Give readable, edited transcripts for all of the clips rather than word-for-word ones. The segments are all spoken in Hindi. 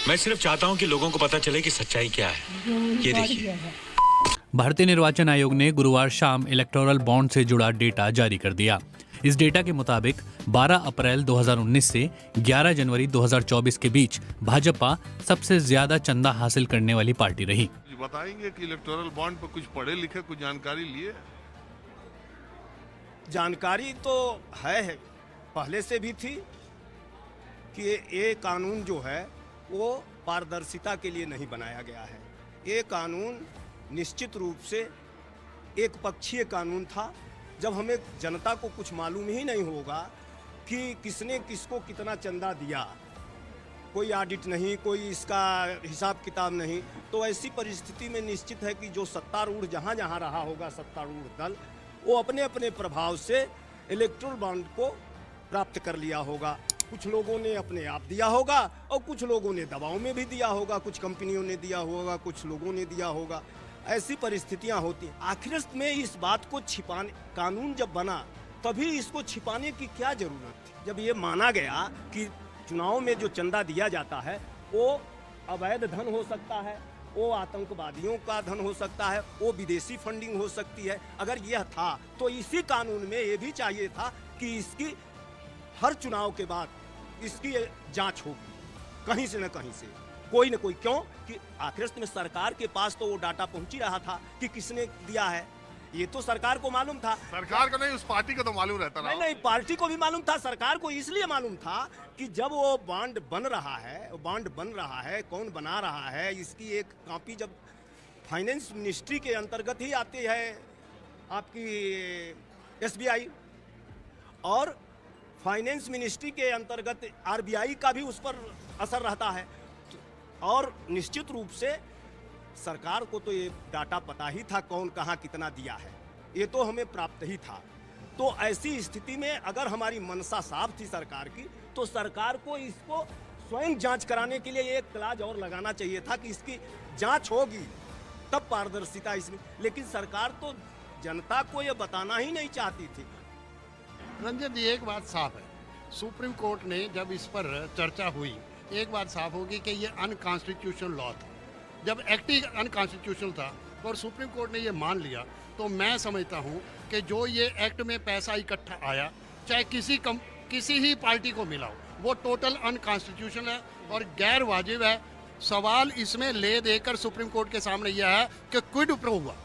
मैं सिर्फ चाहता हूं कि लोगों को पता चले कि सच्चाई क्या है। ये देखिए, भारतीय निर्वाचन आयोग ने गुरुवार शाम इलेक्टोरल बॉन्ड से जुड़ा डेटा जारी कर दिया। इस डेटा के मुताबिक 12 अप्रैल 2019 से 11 जनवरी 2024 के बीच भाजपा सबसे ज्यादा चंदा हासिल करने वाली पार्टी रही। बताएंगे कि इलेक्टोरल बॉन्ड पर कुछ पढ़े लिखे, कुछ जानकारी लिए? जानकारी तो है, पहले से भी थी कि ये कानून जो है वो पारदर्शिता के लिए नहीं बनाया गया है। ये कानून निश्चित रूप से एक पक्षीय कानून था। जब हमें जनता को कुछ मालूम ही नहीं होगा कि किसने किसको कितना चंदा दिया, कोई ऑडिट नहीं, कोई इसका हिसाब किताब नहीं, तो ऐसी परिस्थिति में निश्चित है कि जो सत्तारूढ़ जहाँ जहाँ रहा होगा सत्तारूढ़ दल, वो अपने अपने प्रभाव से इलेक्टोरल बॉन्ड को प्राप्त कर लिया होगा। कुछ लोगों ने अपने आप दिया होगा और कुछ लोगों ने दबाव में भी दिया होगा, कुछ कंपनियों ने दिया होगा, कुछ लोगों ने दिया होगा। ऐसी परिस्थितियां होती हैं। आखिर में इस बात को छिपाने, कानून जब बना तभी इसको छिपाने की क्या जरूरत थी? जब ये माना गया कि चुनाव में जो चंदा दिया जाता है वो अवैध धन हो सकता है, वो आतंकवादियों का धन हो सकता है, वो विदेशी फंडिंग हो सकती है। अगर यह था तो इसी कानून में ये भी चाहिए था कि इसकी हर चुनाव के बाद इसकी जांच होगी कहीं से न कहीं से, कोई न कोई। क्यों कि आखिर में सरकार के पास तो वो डाटा पहुंच ही रहा था कि किसने दिया है। ये तो सरकार को मालूम था। सरकार को नहीं, उस पार्टी को तो मालूम रहता ना। नहीं, पार्टी को भी मालूम था। सरकार को इसलिए मालूम था कि जब वो बॉन्ड बन रहा है, कौन बना रहा है, इसकी एक कॉपी जब फाइनेंस मिनिस्ट्री के अंतर्गत ही आती है आपकी SBI, और फाइनेंस मिनिस्ट्री के अंतर्गत RBI का भी उस पर असर रहता है। और निश्चित रूप से सरकार को तो ये डाटा पता ही था कौन कहाँ कितना दिया है, ये तो हमें प्राप्त ही था। तो ऐसी स्थिति में अगर हमारी मनसा साफ थी सरकार की, तो सरकार को इसको स्वयं जांच कराने के लिए एक क्लाज और लगाना चाहिए था कि इसकी जांच होगी तब पारदर्शिता इसमें। लेकिन सरकार तो जनता को ये बताना ही नहीं चाहती थी। रंजन जी, एक बात साफ है, सुप्रीम कोर्ट ने जब इस पर चर्चा हुई, एक बात साफ होगी कि ये अनकॉन्स्टिट्यूशनल लॉ था। जब एक्ट ही अनकॉन्स्टिट्यूशनल था और सुप्रीम कोर्ट ने ये मान लिया, तो मैं समझता हूँ कि जो ये एक्ट में पैसा इकट्ठा आया, चाहे किसी ही पार्टी को मिला हो, वो टोटल अनकॉन्स्टिट्यूशनल है और गैर वाजिब है। सवाल इसमें ले देकर सुप्रीम कोर्ट के सामने यह है कि क्विड प्रो हुआ,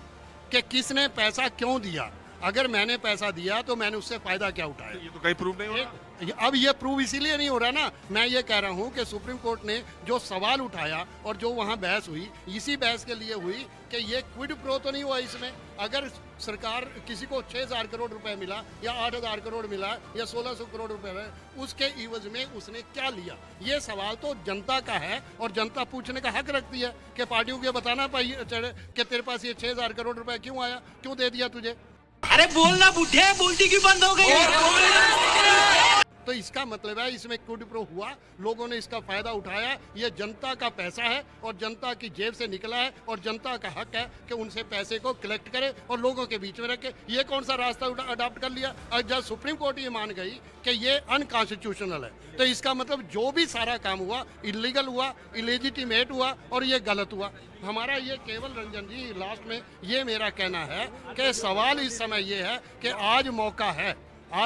कि किसने पैसा क्यों दिया। अगर मैंने पैसा दिया तो मैंने उससे फायदा क्या उठाया? ये तो कहीं प्रूव नहीं हो रहा। अब ये प्रूव इसीलिए नहीं हो रहा ना। मैं ये कह रहा हूँ कि सुप्रीम कोर्ट ने जो सवाल उठाया और जो वहाँ बहस हुई, इसी बहस के लिए हुई कि ये क्विड प्रो तो नहीं हुआ इसमें। अगर सरकार किसी को 6,000 करोड़ रुपए मिला या 8,000 करोड़ मिला या 1,600 करोड़ रुपए में, उसके इवज में उसने क्या लिया, ये सवाल तो जनता का है और जनता पूछने का हक रखती है कि पार्टियों को बताना चाहिए कि तेरे पास ये 6,000 करोड़ रुपए क्यों आया, क्यों दे दिया तुझे। अरे बोलना बुढ़े, बोलती क्यों बंद हो गई? तो इसका मतलब है इसमें क्विड प्रो हुआ, लोगों ने इसका फायदा उठाया। ये जनता का पैसा है और जनता की जेब से निकला है और जनता का हक है कि उनसे पैसे को कलेक्ट करे और लोगों के बीच में रखे। ये कौन सा रास्ता अडॉप्ट कर लिया? और जब सुप्रीम कोर्ट ये मान गई कि ये अनकॉन्स्टिट्यूशनल है, तो इसका मतलब जो भी सारा काम हुआ इलीगल हुआ, इलेजिटिमेट हुआ और ये गलत हुआ। हमारा ये केवल रंजन जी लास्ट में ये मेरा कहना है कि सवाल इस समय ये है कि आज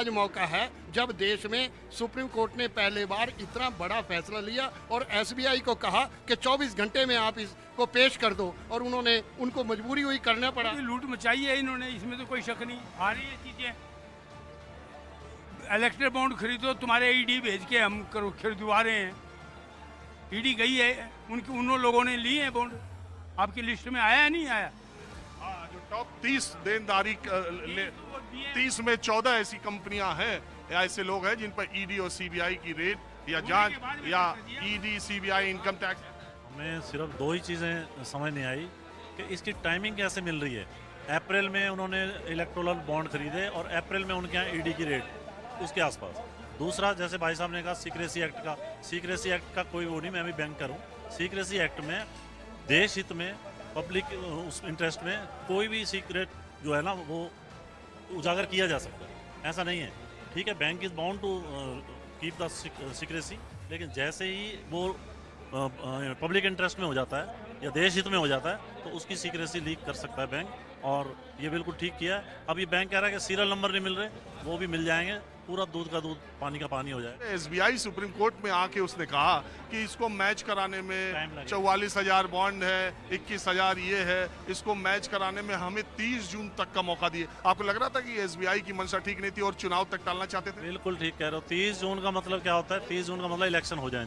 मौका है जब देश में सुप्रीम कोर्ट ने पहले बार इतना बड़ा फैसला लिया और SBI को कहा कि 24 घंटे में आप इसको पेश कर दो, और उनको मजबूरी हुई, करना पड़ा। लूट मचाई है इन्होंने, इसमें तो कोई शक नहीं। आ रही है चीजें, इलेक्ट्रल बॉन्ड खरीदो, तुम्हारे ED भेज के हम खरीदवा रहे हैं। ED गई है, उन लोगों ने लिए हैं बॉन्ड, आपकी लिस्ट में आया है नहीं आया? जो टॉप 30 देनदारी 30 में 14 ऐसी कंपनियां हैं या ऐसे लोग हैं जिन पर ED और CBI की रेड या जांच या ED CBI इनकम टैक्स। हमें सिर्फ दो ही चीज़ें समझ नहीं आई कि इसकी टाइमिंग कैसे मिल रही है। अप्रैल में उन्होंने इलेक्टोरल बॉन्ड खरीदे और अप्रैल में उनके यहाँ ED की रेड उसके आसपास। दूसरा, जैसे भाई साहब ने कहा सीक्रेसी एक्ट का कोई वो नहीं, मैं भी बैंक करूँ। सीक्रेसी एक्ट में देश हित में, पब्लिक उस इंटरेस्ट में कोई भी सीक्रेट जो है ना वो उजागर किया जा सकता है, ऐसा नहीं है। ठीक है, bank is bound to keep the secrecy, लेकिन जैसे ही वो पब्लिक इंटरेस्ट में हो जाता है या देश हित में हो जाता है तो उसकी सीक्रेसी लीक कर सकता है बैंक, और ये बिल्कुल ठीक किया है। अब ये बैंक कह रहा है कि सीरियल नंबर नहीं मिल रहे, वो भी मिल जाएंगे, पूरा दूध का दूध पानी का पानी हो जाए। एसबीआई सुप्रीम कोर्ट में आके उसने कहा कि इसको मैच कराने में 44,000 बॉन्ड है, 21,000 ये है, इसको मैच कराने में हमें 30 जून तक का मौका दिए। आपको लग रहा था कि एसबीआई की मंशा ठीक नहीं थी और चुनाव तक टालना चाहते थे? बिल्कुल ठीक कह रहे हो। 30 जून का मतलब क्या होता है? 30 जून का मतलब इलेक्शन हो जाए,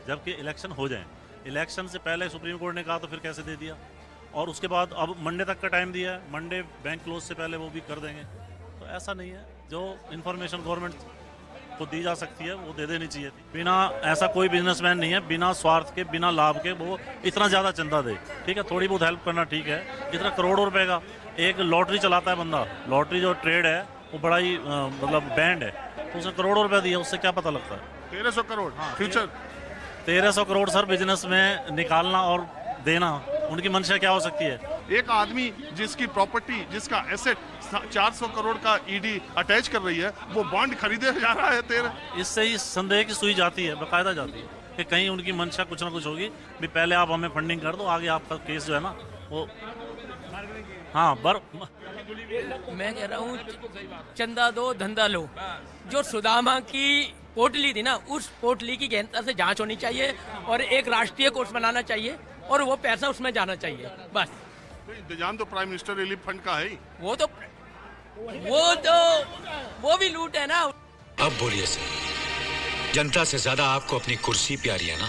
जबकि इलेक्शन हो जाए। इलेक्शन से पहले सुप्रीम कोर्ट ने कहा तो फिर कैसे दे दिया? और उसके बाद अब मंडे तक का टाइम दिया है, मंडे बैंक क्लोज से पहले वो भी कर देंगे। तो ऐसा नहीं है, जो इन्फॉर्मेशन गवर्नमेंट को दी जा सकती है वो दे देनी चाहिए थी। बिना ऐसा कोई बिजनेसमैन नहीं है बिना स्वार्थ के, बिना लाभ के वो इतना ज़्यादा चंदा दे। ठीक है, थोड़ी बहुत हेल्प करना ठीक है, इतना करोड़ों रुपए का एक लॉटरी चलाता है बंदा, लॉटरी जो ट्रेड है वो बड़ा ही मतलब बैंड है, तो उसने करोड़ों रुपए दिया, उससे क्या पता लगता है? 1300 crore future 1300 crore sir business में निकालना और देना, उनकी मंशा क्या हो सकती है? एक आदमी जिसकी प्रॉपर्टी, जिसका एसेट 400 करोड़ का ईडी अटैच कर रही है, वो बॉन्ड खरीदे जा रहा है। तेरे इससे ही संदेह की सुई जाती है, बाकायदा जाती है कि कहीं उनकी मंशा कुछ ना कुछ होगी भी, पहले आप हमें फंडिंग कर दो, आगे आपका केस जो है ना वो मैं कह रहा हूँ चंदा दो धंधा लो। जो सुदामा की पोटली थी ना, उस पोटली की गहनता से जांच होनी चाहिए और एक राष्ट्रीय कोर्स बनाना चाहिए और वो पैसा उसमें जाना चाहिए, बस। इंतजाम तो प्राइम मिनिस्टर रिलीफ फंड का है ही। वो भी लूट है ना। अब बोलिए सर, जनता से ज्यादा आपको अपनी कुर्सी प्यारी है ना?